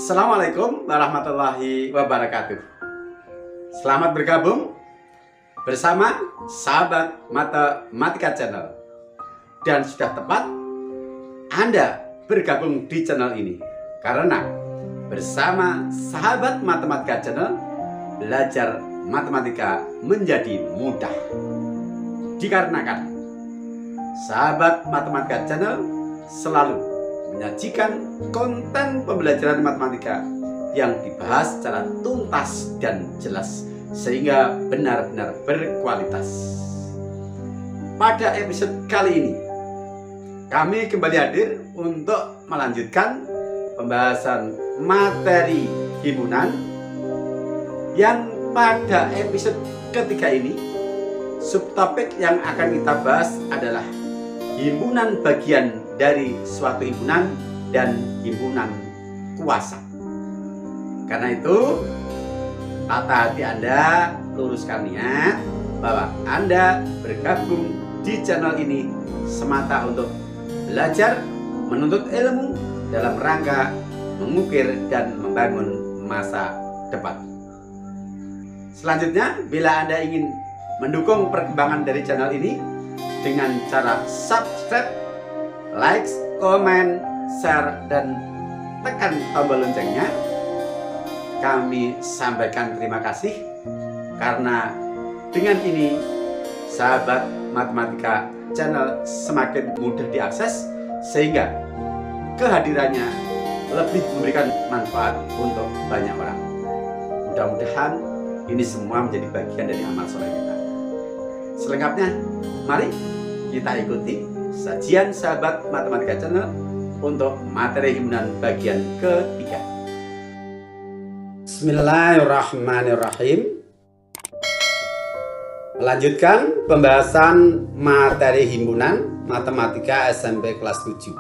Assalamualaikum warahmatullahi wabarakatuh. Selamat bergabung bersama sahabat Matematika Channel. Dan sudah tepat Anda bergabung di channel ini, karena bersama sahabat Matematika Channel, belajar matematika menjadi mudah. Dikarenakan sahabat Matematika Channel selalu menyajikan konten pembelajaran matematika yang dibahas secara tuntas dan jelas, sehingga benar-benar berkualitas. Pada episode kali ini, kami kembali hadir untuk melanjutkan pembahasan materi himpunan yang pada episode ketiga ini, subtopik yang akan kita bahas adalah himpunan bagian dari suatu himpunan dan himpunan kuasa. Karena itu, tata hati Anda, luruskan niat bahwa Anda bergabung di channel ini semata untuk belajar, menuntut ilmu dalam rangka mengukir dan membangun masa depan. Selanjutnya, bila Anda ingin mendukung perkembangan dari channel ini dengan cara subscribe, like, komen, share, dan tekan tombol loncengnya, kami sampaikan terima kasih, karena dengan ini sahabat Matematika Channel semakin mudah diakses, sehingga kehadirannya lebih memberikan manfaat untuk banyak orang. Mudah-mudahan ini semua menjadi bagian dari amal soleh kita. Selengkapnya, mari kita ikuti sajian sahabat Matematika Channel untuk materi himpunan bagian ketiga. Bismillahirrahmanirrahim. Melanjutkan pembahasan materi himpunan matematika SMP kelas 7.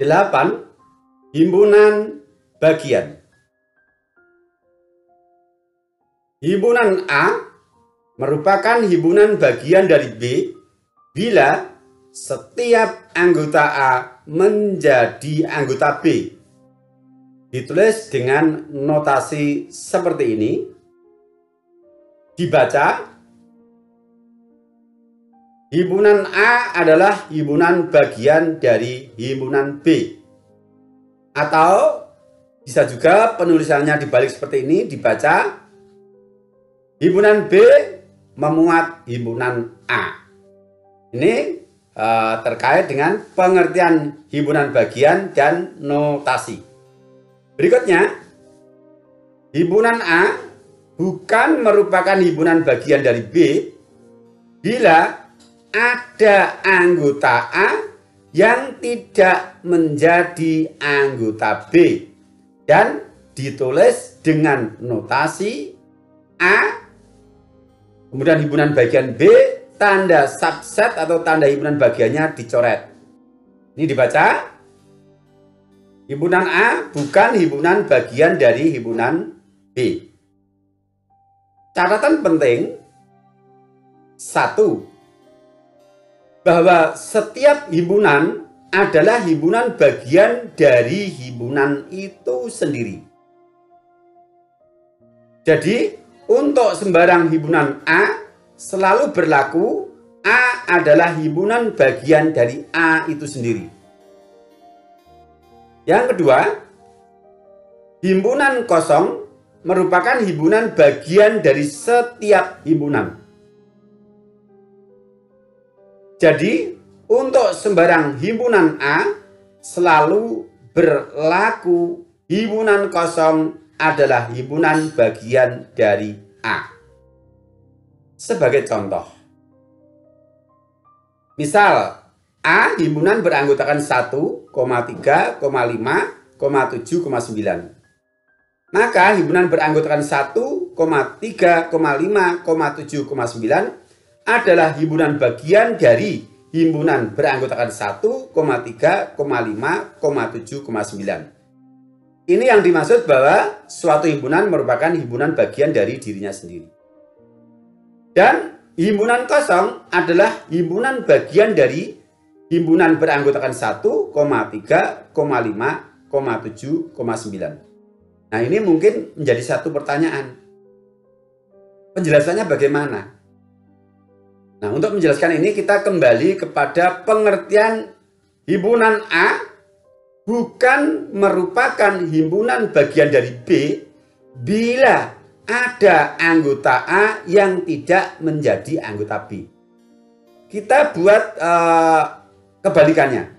Delapan, himpunan bagian. Himpunan A merupakan himpunan bagian dari B bila setiap anggota A menjadi anggota B. Ditulis dengan notasi seperti ini. Dibaca, himpunan A adalah himpunan bagian dari himpunan B. Atau bisa juga penulisannya dibalik seperti ini, dibaca, himpunan B memuat himpunan A. Ini terkait dengan pengertian himpunan bagian dan notasi. Berikutnya, himpunan A bukan merupakan himpunan bagian dari B bila ada anggota A yang tidak menjadi anggota B dan ditulis dengan notasi A, kemudian himpunan bagian B, tanda subset atau tanda himpunan bagiannya dicoret. Ini dibaca, himpunan A bukan himpunan bagian dari himpunan B. Catatan penting, 1. Bahwa setiap himpunan adalah himpunan bagian dari himpunan itu sendiri. Jadi, untuk sembarang himpunan A selalu berlaku A adalah himpunan bagian dari A itu sendiri. Yang kedua, himpunan kosong merupakan himpunan bagian dari setiap himpunan. Jadi, untuk sembarang himpunan A selalu berlaku himpunan kosong adalah himpunan bagian dari A. Sebagai contoh, misal A himpunan beranggotakan 1, 3, 5, 7, 9. Maka himpunan beranggotakan 1, 3, 5, 7, 9 adalah himpunan bagian dari himpunan beranggotakan 1, 3, 5, 7, 9. Ini yang dimaksud bahwa suatu himpunan merupakan himpunan bagian dari dirinya sendiri. Dan himpunan kosong adalah himpunan bagian dari himpunan beranggotakan 1, 3, 5, 7, 9. Nah, ini mungkin menjadi satu pertanyaan. Penjelasannya bagaimana? Nah, untuk menjelaskan ini kita kembali kepada pengertian himpunan A bukan merupakan himpunan bagian dari B bila ada anggota A yang tidak menjadi anggota B. Kita buat kebalikannya.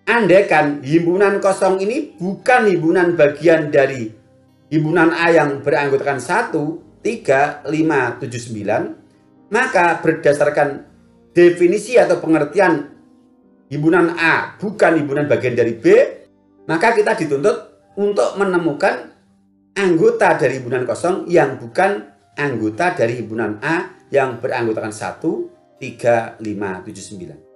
Andaikan himpunan kosong ini bukan himpunan bagian dari himpunan A yang beranggotakan 1, 3, 5, 7, 9, maka berdasarkan definisi atau pengertian himpunan A bukan himpunan bagian dari B, maka kita dituntut untuk menemukan anggota dari himpunan kosong yang bukan anggota dari himpunan A yang beranggotakan 1, 3, 5, 7, 9.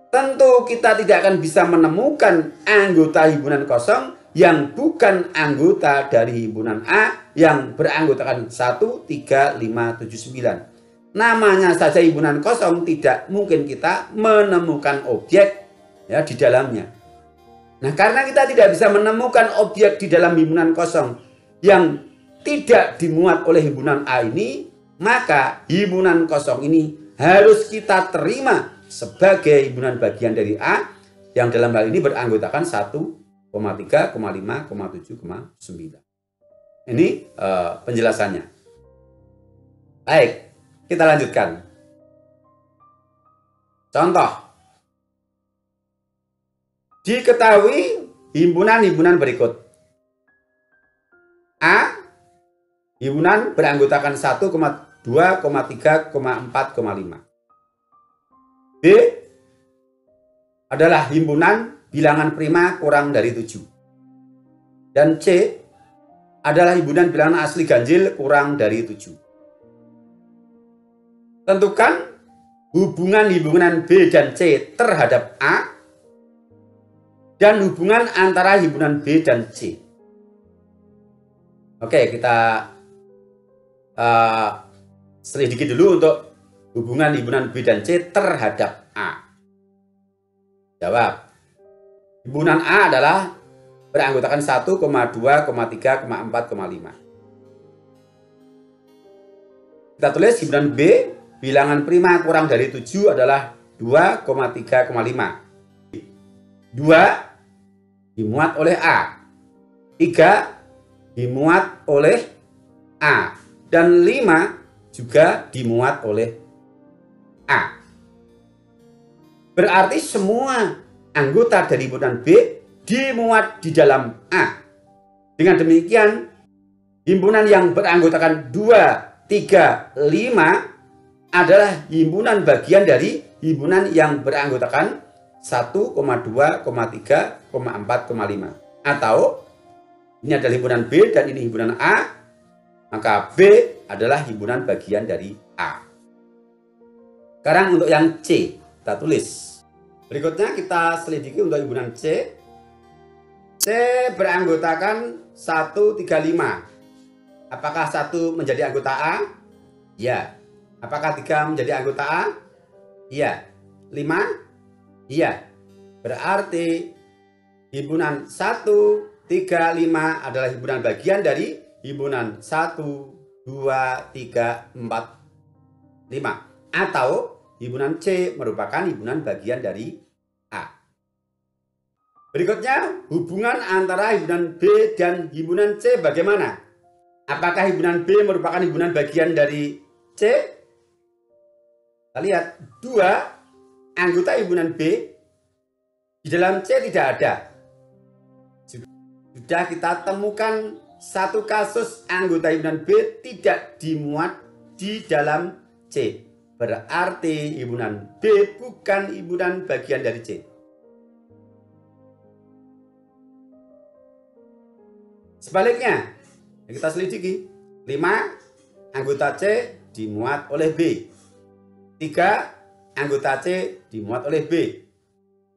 Tentu kita tidak akan bisa menemukan anggota himpunan kosong yang bukan anggota dari himpunan A yang beranggotakan 1, 3, 5, 7, 9. Namanya saja himpunan kosong, tidak mungkin kita menemukan objek ya di dalamnya. Nah, karena kita tidak bisa menemukan objek di dalam himpunan kosong yang tidak dimuat oleh himpunan A ini, maka himpunan kosong ini harus kita terima sebagai himpunan bagian dari A yang dalam hal ini beranggotakan 1, 3, 5, 7, 9. Ini penjelasannya. Baik, kita lanjutkan. Contoh. Diketahui himpunan-himpunan berikut. A. Himpunan beranggotakan 1, 2, 3, 4, 5. B. Adalah himpunan bilangan prima kurang dari 7. Dan C. Adalah himpunan bilangan asli ganjil kurang dari 7. Tentukan hubungan B dan C terhadap A dan hubungan antara himpunan B dan C. Oke, kita selidiki dulu untuk hubungan himpunan B dan C terhadap A. Jawab. Himpunan A adalah beranggotakan 1, 2, 3, 4, 5. Kita tulis himpunan B bilangan prima kurang dari 7 adalah 2, 3, 5. 2 dimuat oleh A. 3 dimuat oleh A. Dan 5 juga dimuat oleh A. Berarti semua anggota dari himpunan B dimuat di dalam A. Dengan demikian, himpunan yang beranggotakan 2, 3, 5 adalah himpunan bagian dari himpunan yang beranggotakan 1, 2, 3, 4, 5. Atau ini adalah himpunan B dan ini himpunan A, maka B adalah himpunan bagian dari A. Sekarang untuk yang C, kita tulis. Berikutnya kita selidiki untuk himpunan C. C beranggotakan 1, 3, 5. Apakah 1 menjadi anggota A? Ya. Apakah 3 menjadi anggota A? Iya. 5? Iya. Berarti himpunan 1, 3, 5 adalah himpunan bagian dari himpunan 1, 2, 3, 4, 5. Atau himpunan C merupakan himpunan bagian dari A. Berikutnya, hubungan antara himpunan B dan himpunan C bagaimana? Apakah himpunan B merupakan himpunan bagian dari C? Kita lihat, 2 anggota himpunan B di dalam C tidak ada. Sudah kita temukan satu kasus anggota himpunan B tidak dimuat di dalam C. Berarti himpunan B bukan himpunan bagian dari C. Sebaliknya, kita selidiki. 5 anggota C dimuat oleh B. 3 anggota C dimuat oleh B.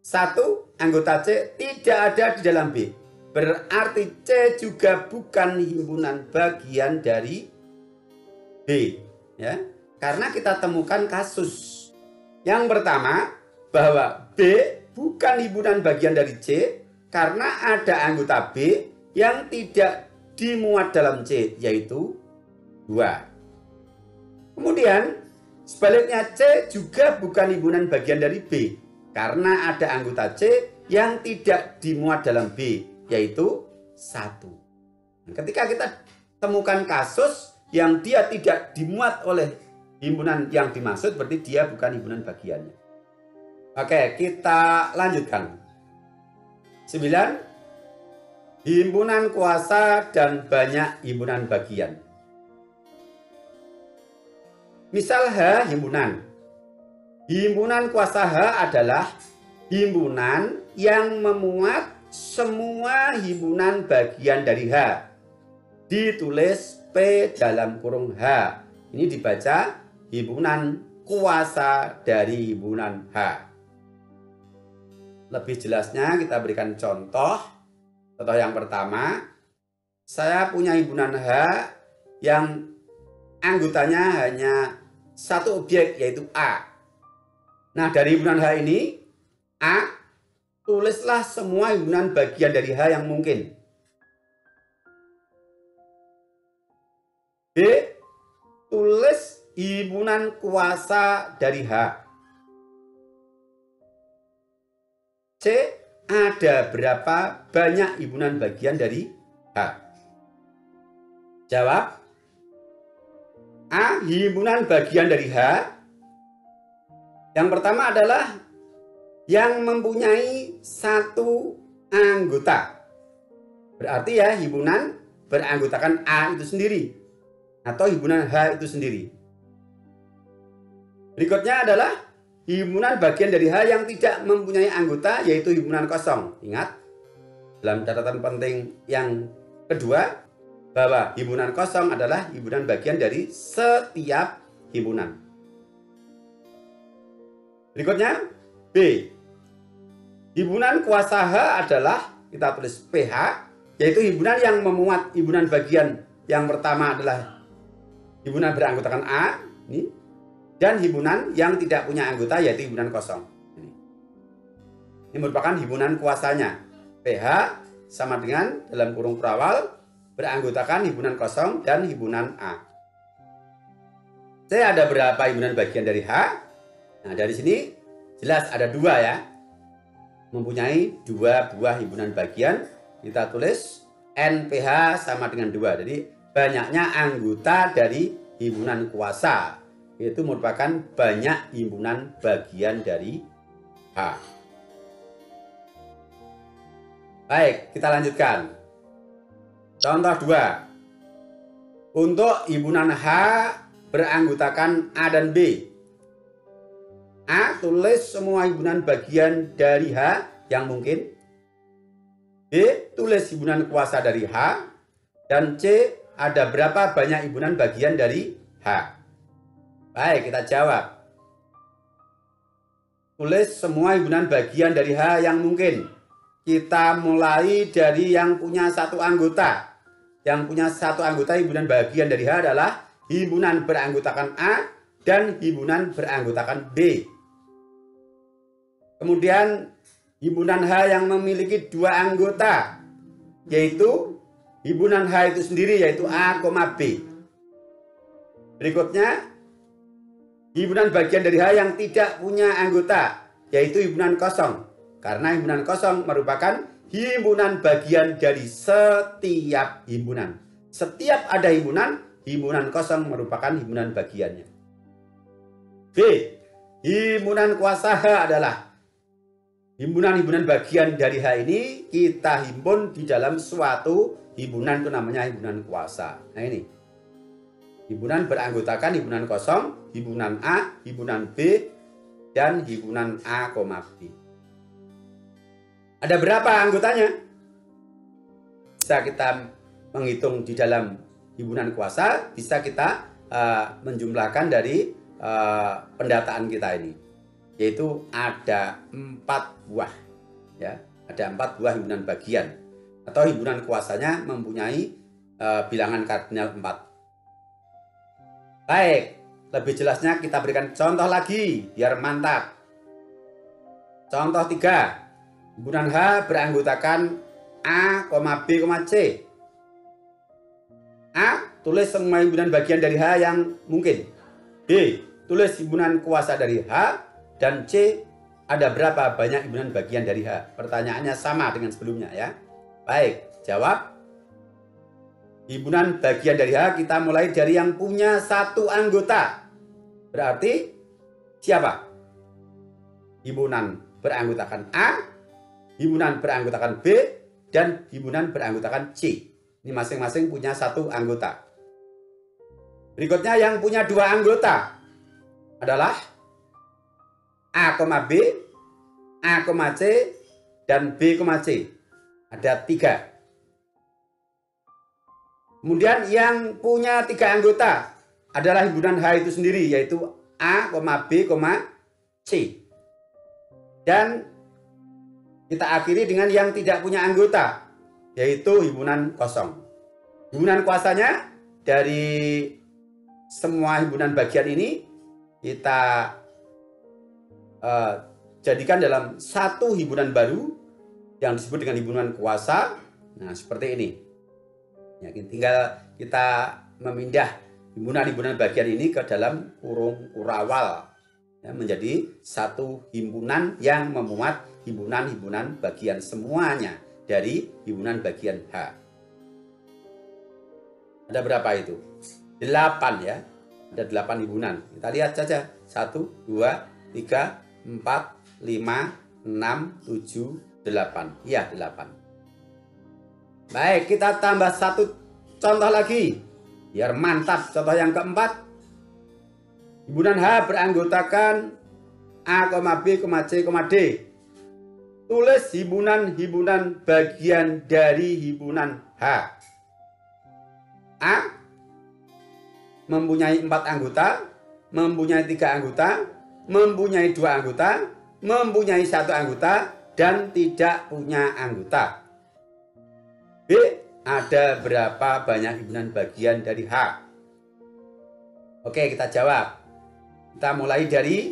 1 anggota C tidak ada di dalam B. Berarti C juga bukan himpunan bagian dari B. Ya, karena kita temukan kasus. Yang pertama, bahwa B bukan himpunan bagian dari C karena ada anggota B yang tidak dimuat dalam C, yaitu 2. Kemudian sebaliknya C juga bukan himpunan bagian dari B karena ada anggota C yang tidak dimuat dalam B, yaitu 1. Ketika kita temukan kasus yang dia tidak dimuat oleh himpunan yang dimaksud, berarti dia bukan himpunan bagiannya. Oke, kita lanjutkan. 9. Himpunan kuasa dan banyak himpunan bagian. Misal H himpunan. Himpunan kuasa H adalah himpunan yang memuat semua himpunan bagian dari H. Ditulis P dalam kurung H. Ini dibaca himpunan kuasa dari himpunan H. Lebih jelasnya kita berikan contoh. Contoh yang pertama, saya punya himpunan H yang anggotanya hanya satu objek, yaitu A. Nah, dari himpunan H ini, A, tulislah semua himpunan bagian dari H yang mungkin. B, tulis himpunan kuasa dari H. C, ada berapa banyak himpunan bagian dari H? Jawab. A, himpunan bagian dari H. Yang pertama adalah yang mempunyai satu anggota. Berarti ya himpunan beranggotakan A itu sendiri atau himpunan H itu sendiri. Berikutnya adalah himpunan bagian dari H yang tidak mempunyai anggota, yaitu himpunan kosong. Ingat, dalam catatan penting yang kedua, bahwa himpunan kosong adalah himpunan bagian dari setiap himpunan. Berikutnya, B. Himpunan kuasa H adalah, kita tulis PH, yaitu himpunan yang memuat himpunan bagian yang pertama adalah himpunan beranggotakan A, ini, dan himpunan yang tidak punya anggota, yaitu himpunan kosong. Ini merupakan himpunan kuasanya. PH sama dengan dalam kurung perawal beranggotakan himpunan kosong dan himpunan A. C, ada berapa himpunan bagian dari H? Nah, dari sini jelas ada 2 ya. Mempunyai 2 buah himpunan bagian. Kita tulis NPH sama dengan 2. Jadi banyaknya anggota dari himpunan kuasa. Itu merupakan banyak himpunan bagian dari H. Baik, kita lanjutkan. Contoh 2. Untuk himpunan H beranggotakan A dan B. A, tulis semua himpunan bagian dari H yang mungkin. B, tulis himpunan kuasa dari H. Dan C, ada berapa banyak himpunan bagian dari H? Baik, kita jawab. Tulis semua himpunan bagian dari H yang mungkin. Kita mulai dari yang punya satu anggota. Yang punya satu anggota himpunan bagian dari H adalah himpunan beranggotakan A dan himpunan beranggotakan B. Kemudian himpunan H yang memiliki 2 anggota, yaitu himpunan H itu sendiri, yaitu A, B. Berikutnya himpunan bagian dari H yang tidak punya anggota, yaitu himpunan kosong. Karena himpunan kosong merupakan himpunan bagian dari setiap himpunan. Setiap ada himpunan, himpunan kosong merupakan himpunan bagiannya. B. Himpunan kuasa H adalah himpunan-himpunan bagian dari H ini kita himpun di dalam suatu himpunan, itu namanya himpunan kuasa. Nah ini. Himpunan beranggotakan himpunan kosong, himpunan A, himpunan B, dan himpunan A, B. Ada berapa anggotanya? Bisa kita menghitung di dalam himpunan kuasa, bisa kita menjumlahkan dari pendataan kita ini. Yaitu ada 4 buah. Ya, ada 4 buah himpunan bagian. Atau himpunan kuasanya mempunyai bilangan kardinal 4. Baik, lebih jelasnya kita berikan contoh lagi biar mantap. Contoh 3. Himpunan H beranggotakan A, B, C. A, tulis semua himpunan bagian dari H yang mungkin. B, tulis himpunan kuasa dari H. Dan C, ada berapa banyak himpunan bagian dari H? Pertanyaannya sama dengan sebelumnya ya. Baik, jawab. Himpunan bagian dari H kita mulai dari yang punya satu anggota. Berarti siapa? Himpunan beranggotakan A, himpunan beranggotakan B, dan himpunan beranggotakan C. Ini masing-masing punya satu anggota. Berikutnya yang punya dua anggota adalah A, B, A, C, dan B, C. Ada 3. Kemudian yang punya 3 anggota adalah himpunan H itu sendiri, yaitu A, B, C. Dan kita akhiri dengan yang tidak punya anggota, yaitu himpunan kosong. Himpunan kuasanya dari semua himpunan bagian ini kita jadikan dalam satu himpunan baru yang disebut dengan himpunan kuasa. Nah, seperti ini. Ya, tinggal kita memindah himpunan-himpunan bagian ini ke dalam kurung kurawal. Ya, menjadi satu himpunan yang memuat himpunan-himpunan bagian semuanya dari himpunan bagian H. Ada berapa itu? 8 ya. Ada 8 himpunan. Kita lihat saja. 1, 2, 3, 4, 5, 6, 7, 8. Ya, 8. Baik, kita tambah satu contoh lagi. Biar mantap. Contoh yang keempat. Himpunan H beranggotakan A, B, C, D. Tulis himpunan-himpunan bagian dari himpunan H. A mempunyai 4 anggota, mempunyai 3 anggota, mempunyai 2 anggota, mempunyai 1 anggota, dan tidak punya anggota. B, ada berapa banyak himpunan bagian dari H? Oke, kita jawab. Kita mulai dari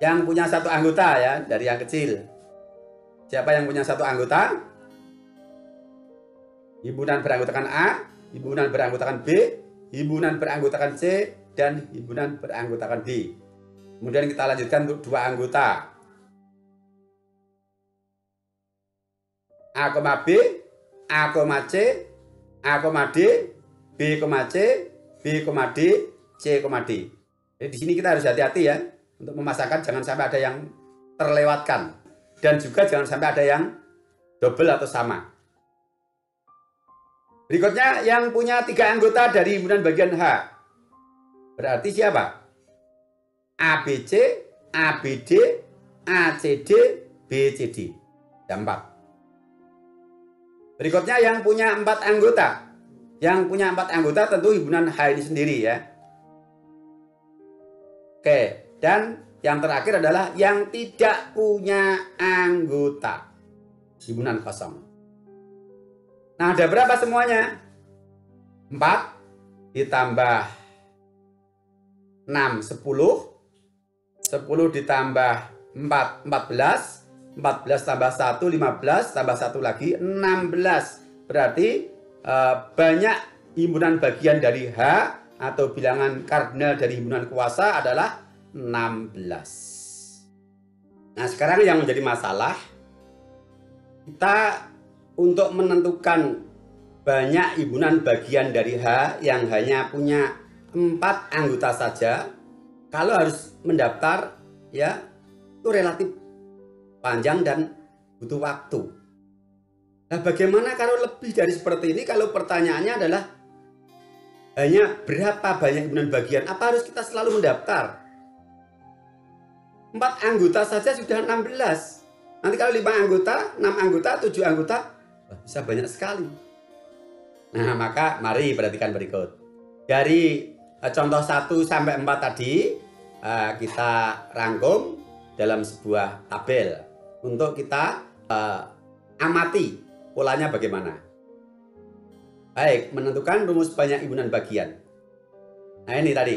yang punya 1 anggota ya, dari yang kecil. Siapa yang punya 1 anggota? Himpunan beranggotakan A, himpunan beranggotakan B, himpunan beranggotakan C, dan himpunan beranggotakan D. Kemudian kita lanjutkan untuk 2 anggota. A, B, A, C, A, D, B, C, B, D, C, D. Jadi di sini kita harus hati-hati ya untuk memasangkan, jangan sampai ada yang terlewatkan dan juga jangan sampai ada yang double atau sama. Berikutnya yang punya 3 anggota dari himpunan bagian H. Berarti siapa? ABC, ABD, ACD, BCD. Ada 4. Berikutnya yang punya 4 anggota. Yang punya 4 anggota tentu himpunan H ini sendiri ya. Oke, dan yang terakhir adalah yang tidak punya anggota. Himpunan kosong. Nah, ada berapa semuanya? 4 ditambah 6, 10. 10 ditambah 4, 14. 14 tambah 1, 15. Tambah 1 lagi, 16. Berarti banyak himpunan bagian dari H atau bilangan kardinal dari himpunan kuasa adalah 16. Nah, sekarang yang menjadi masalah, kita untuk menentukan banyak himpunan bagian dari H yang hanya punya 4 anggota saja, kalau harus mendaftar ya itu relatif panjang dan butuh waktu. Nah, bagaimana kalau lebih dari seperti ini? Kalau pertanyaannya adalah hanya berapa banyak himpunan bagian? Apa harus kita selalu mendaftar? 4 anggota saja sudah 16. Nanti kalau 5 anggota, 6 anggota, 7 anggota, bisa banyak sekali. Nah, maka mari perhatikan berikut. Dari contoh 1 sampai 4 tadi, kita rangkum dalam sebuah tabel untuk kita amati polanya bagaimana. Baik, menentukan rumus banyak himpunan bagian. Nah, ini tadi.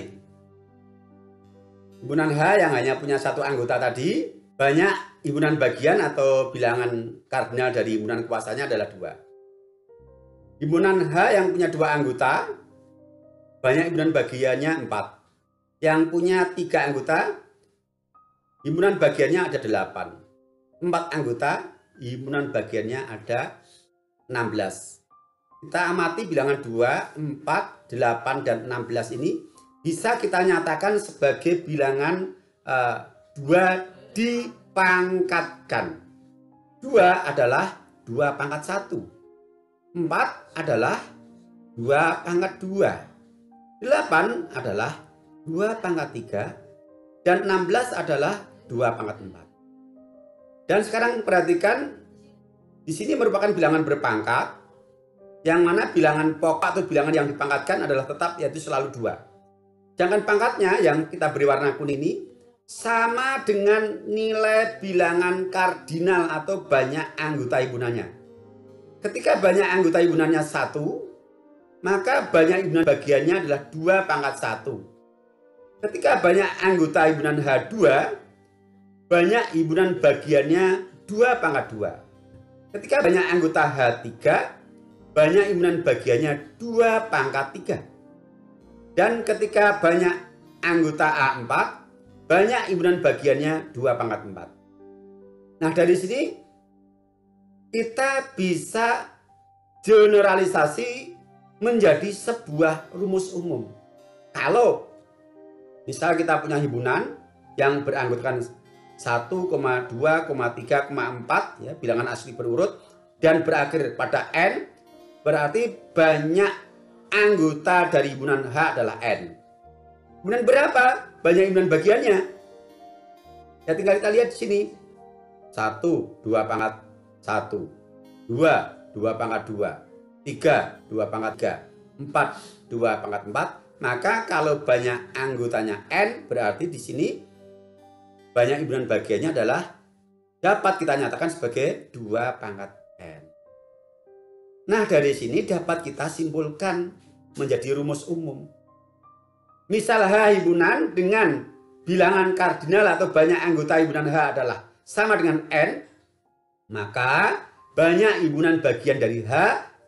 Himpunan H yang hanya punya 1 anggota tadi banyak himpunan bagian atau bilangan kardinal dari himpunan kuasanya adalah 2. Himpunan H yang punya 2 anggota, banyak himpunan bagiannya 4. Yang punya 3 anggota, himpunan bagiannya ada 8. 4 anggota, himpunan bagiannya ada 16. Kita amati bilangan 2, 4, 8, dan 16 ini bisa kita nyatakan sebagai bilangan 2 dipangkatkan. 2 adalah 2 pangkat 1. 4 adalah 2 pangkat 2. 8 adalah 2 pangkat 3. Dan 16 adalah 2 pangkat 4. Dan sekarang perhatikan, di sini merupakan bilangan berpangkat, yang mana bilangan pokok atau bilangan yang dipangkatkan adalah tetap, yaitu selalu 2. Sedangkan pangkatnya yang kita beri warna kuning ini sama dengan nilai bilangan kardinal atau banyak anggota himpunannya. Ketika banyak anggota himpunannya 1, maka banyak himpunan bagiannya adalah 2 pangkat 1. Ketika banyak anggota himpunan H2, banyak himpunan bagiannya 2 pangkat 2. Ketika banyak anggota H3, banyak himpunan bagiannya 2 pangkat 3. Dan ketika banyak anggota A4, banyak himpunan bagiannya 2 pangkat 4. Nah, dari sini kita bisa generalisasi menjadi sebuah rumus umum. Kalau misal kita punya himpunan yang beranggotakan 1, 2, 3, 4, ya, bilangan asli berurut, dan berakhir pada N, berarti banyak anggota dari himpunan H adalah N. Kemudian berapa banyak himpunan bagiannya? Ya tinggal kita lihat di sini. 1, 2 pangkat 1. 2, 2 pangkat 2. 3, 2 pangkat 3. 4, 2 pangkat 4. Maka kalau banyak anggotanya N, berarti di sini banyak himpunan bagiannya adalah dapat kita nyatakan sebagai 2 pangkat N. Nah, dari sini dapat kita simpulkan menjadi rumus umum. Misal H himpunan dengan bilangan kardinal atau banyak anggota himpunan H adalah sama dengan N, maka banyak himpunan bagian dari H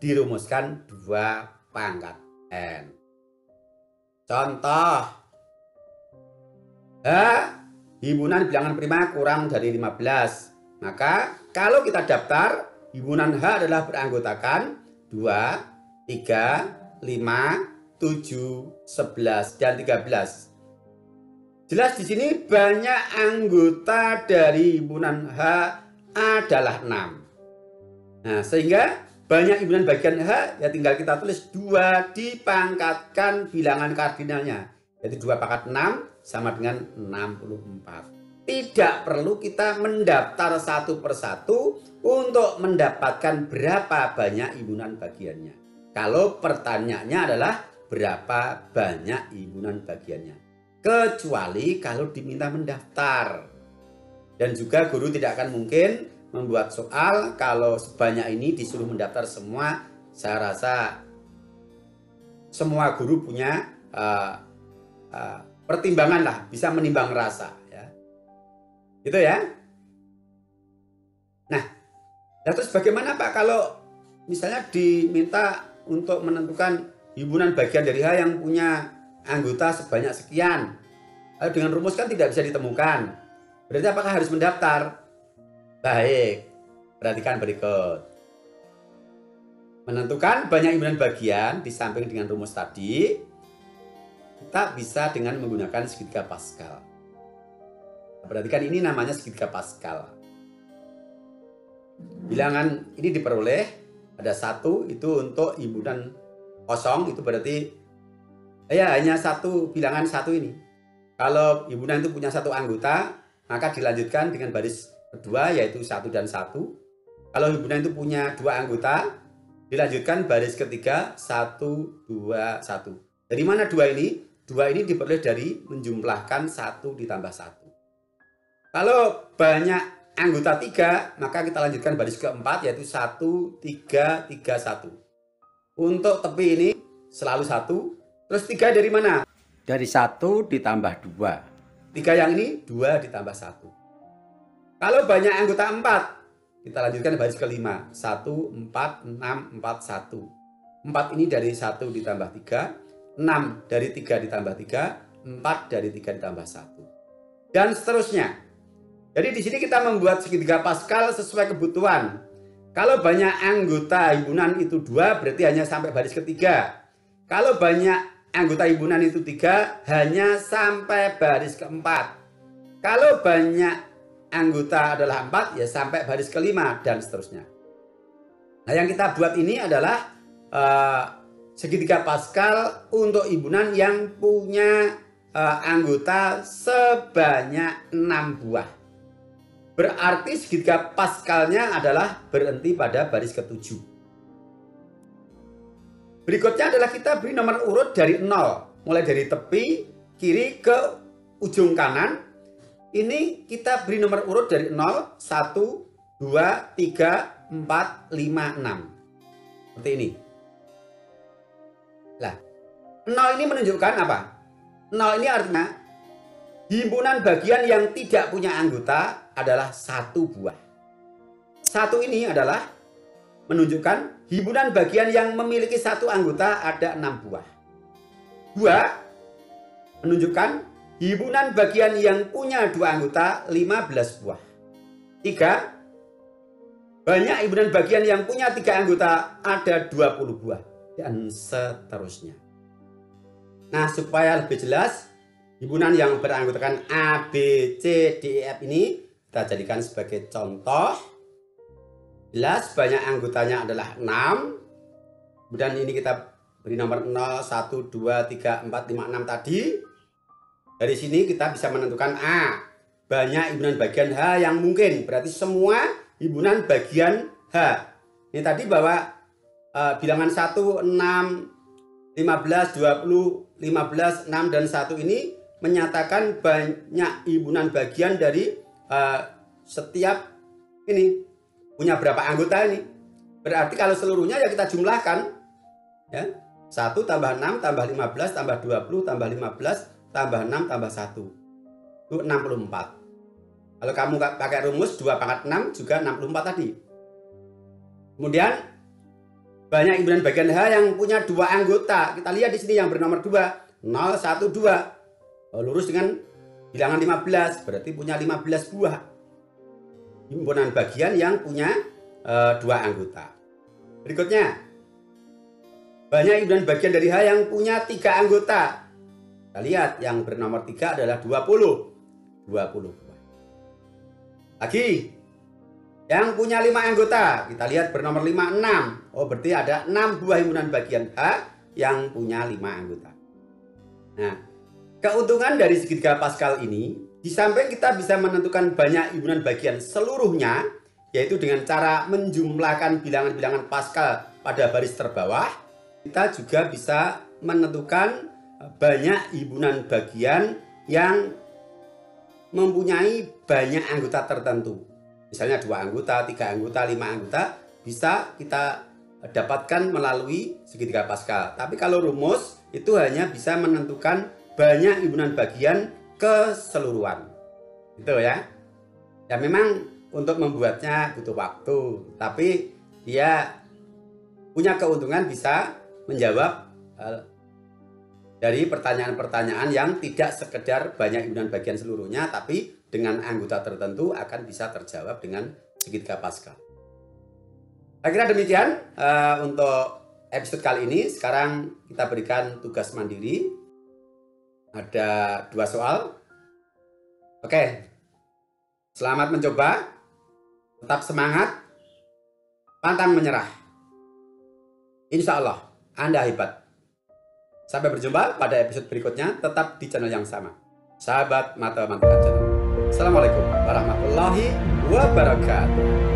dirumuskan 2 pangkat N. Contoh, H himpunan bilangan prima kurang dari 15. Maka kalau kita daftar, himpunan H adalah beranggotakan 2, 3, 5, 7, 11, dan 13. Jelas di sini banyak anggota dari himpunan H adalah 6. Nah, sehingga banyak himpunan bagian H, ya tinggal kita tulis 2 dipangkatkan bilangan kardinalnya, yaitu 2 pangkat 6 sama dengan 64. Tidak perlu kita mendaftar satu persatu untuk mendapatkan berapa banyak himpunan bagiannya. Kalau pertanyaannya adalah berapa banyak himpunan bagiannya. Kecuali kalau diminta mendaftar. Dan juga guru tidak akan mungkin membuat soal kalau sebanyak ini disuruh mendaftar semua. Saya rasa semua guru punya pertimbangan lah, bisa menimbang rasa. Gitu ya. Nah, terus bagaimana Pak kalau misalnya diminta untuk menentukan himpunan bagian dari H yang punya anggota sebanyak sekian? Lalu dengan rumus kan tidak bisa ditemukan. Berarti apakah harus mendaftar? Baik, perhatikan berikut. Menentukan banyak himpunan bagian di samping dengan rumus tadi, kita bisa dengan menggunakan segitiga Pascal. Perhatikan, ini namanya segitiga Pascal. Bilangan ini diperoleh ada 1 itu untuk himpunan kosong, itu berarti ya hanya satu bilangan 1 ini. Kalau himpunan itu punya 1 anggota, maka dilanjutkan dengan baris kedua yaitu 1 dan 1. Kalau himpunan itu punya 2 anggota, dilanjutkan baris ketiga 1, 2, 1. Dari mana 2 ini? 2 ini diperoleh dari menjumlahkan 1 ditambah 1. Kalau banyak anggota 3, maka kita lanjutkan baris keempat yaitu 1, 3, 3, 1. Untuk tepi ini selalu 1. Terus 3 dari mana? Dari 1 ditambah 2. 3 yang ini 2 ditambah 1. Kalau banyak anggota 4, kita lanjutkan baris kelima. 1, 4, 6, 4, 1. 4 ini dari 1 ditambah 3, 6 dari 3 ditambah 3, 4 dari 3 ditambah 1. Dan seterusnya. Jadi di sini kita membuat segitiga Pascal sesuai kebutuhan. Kalau banyak anggota himpunan itu 2, berarti hanya sampai baris ketiga. Kalau banyak anggota himpunan itu 3, hanya sampai baris keempat. Kalau banyak anggota adalah 4, ya sampai baris kelima, dan seterusnya. Nah, yang kita buat ini adalah segitiga Pascal untuk himpunan yang punya anggota sebanyak 6 buah. Berarti segitiga Pascalnya adalah berhenti pada baris ke-7. Berikutnya adalah kita beri nomor urut dari 0. Mulai dari tepi kiri ke ujung kanan. Ini kita beri nomor urut dari 0, 1, 2, 3, 4, 5, 6. Seperti ini. Nah, 0 ini menunjukkan apa? 0 ini artinya himpunan bagian yang tidak punya anggota adalah 1 buah. 1 ini adalah menunjukkan himpunan bagian yang memiliki 1 anggota ada 6 buah. 2 menunjukkan himpunan bagian yang punya 2 anggota 15 buah. 3 banyak himpunan bagian yang punya 3 anggota ada 20 buah. Dan seterusnya. Nah, supaya lebih jelas, himpunan yang beranggotakan A, B, C, D, E, F ini kita jadikan sebagai contoh. Jelas banyak anggotanya adalah 6. Kemudian ini kita beri nomor 0, 1, 2, 3, 4, 5, 6 tadi. Dari sini kita bisa menentukan A. Banyak himpunan bagian H yang mungkin. Berarti semua himpunan bagian H. Ini tadi bahwa bilangan 1, 6, 15, 20, 15, 6, dan 1 ini menyatakan banyak himpunan bagian dari setiap ini. Punya berapa anggota ini. Berarti kalau seluruhnya ya kita jumlahkan. Ya, 1 tambah 6 tambah 15 tambah 20 tambah 15 tambah 6 tambah 1. Itu 64. Kalau kamu pakai rumus 2 pangkat 6 juga 64 tadi. Kemudian banyak himpunan bagian H yang punya 2 anggota. Kita lihat di sini yang bernomor 2. 0, 1, 2. Lurus dengan bilangan 15. Berarti punya 15 buah. Himpunan bagian yang punya 2 anggota. Berikutnya. Banyak himpunan bagian dari H yang punya 3 anggota. Kita lihat yang bernomor 3 adalah 20. 20 buah. Lagi. Yang punya 5 anggota, kita lihat bernomor 5, 6. Oh, berarti ada 6 buah himpunan bagian H yang punya 5 anggota. Nah, keuntungan dari segitiga Pascal ini, di samping kita bisa menentukan banyak himpunan bagian seluruhnya, yaitu dengan cara menjumlahkan bilangan-bilangan Pascal pada baris terbawah, kita juga bisa menentukan banyak himpunan bagian yang mempunyai banyak anggota tertentu. Misalnya 2 anggota, 3 anggota, 5 anggota bisa kita dapatkan melalui segitiga Pascal. Tapi kalau rumus itu hanya bisa menentukan banyak himpunan bagian keseluruhan. Gitu ya. Ya memang untuk membuatnya butuh waktu, tapi dia punya keuntungan bisa menjawab dari pertanyaan-pertanyaan yang tidak sekedar banyak himpunan bagian seluruhnya, tapi dengan anggota tertentu akan bisa terjawab dengan segitiga Pascal. Saya kira demikian untuk episode kali ini. Sekarang kita berikan tugas mandiri. Ada 2 soal. Oke. Selamat mencoba. Tetap semangat. Pantang menyerah. Insya Allah Anda hebat. Sampai berjumpa pada episode berikutnya. Tetap di channel yang sama. Sahabat Matematika Channel. Assalamualaikum warahmatullahi wabarakatuh.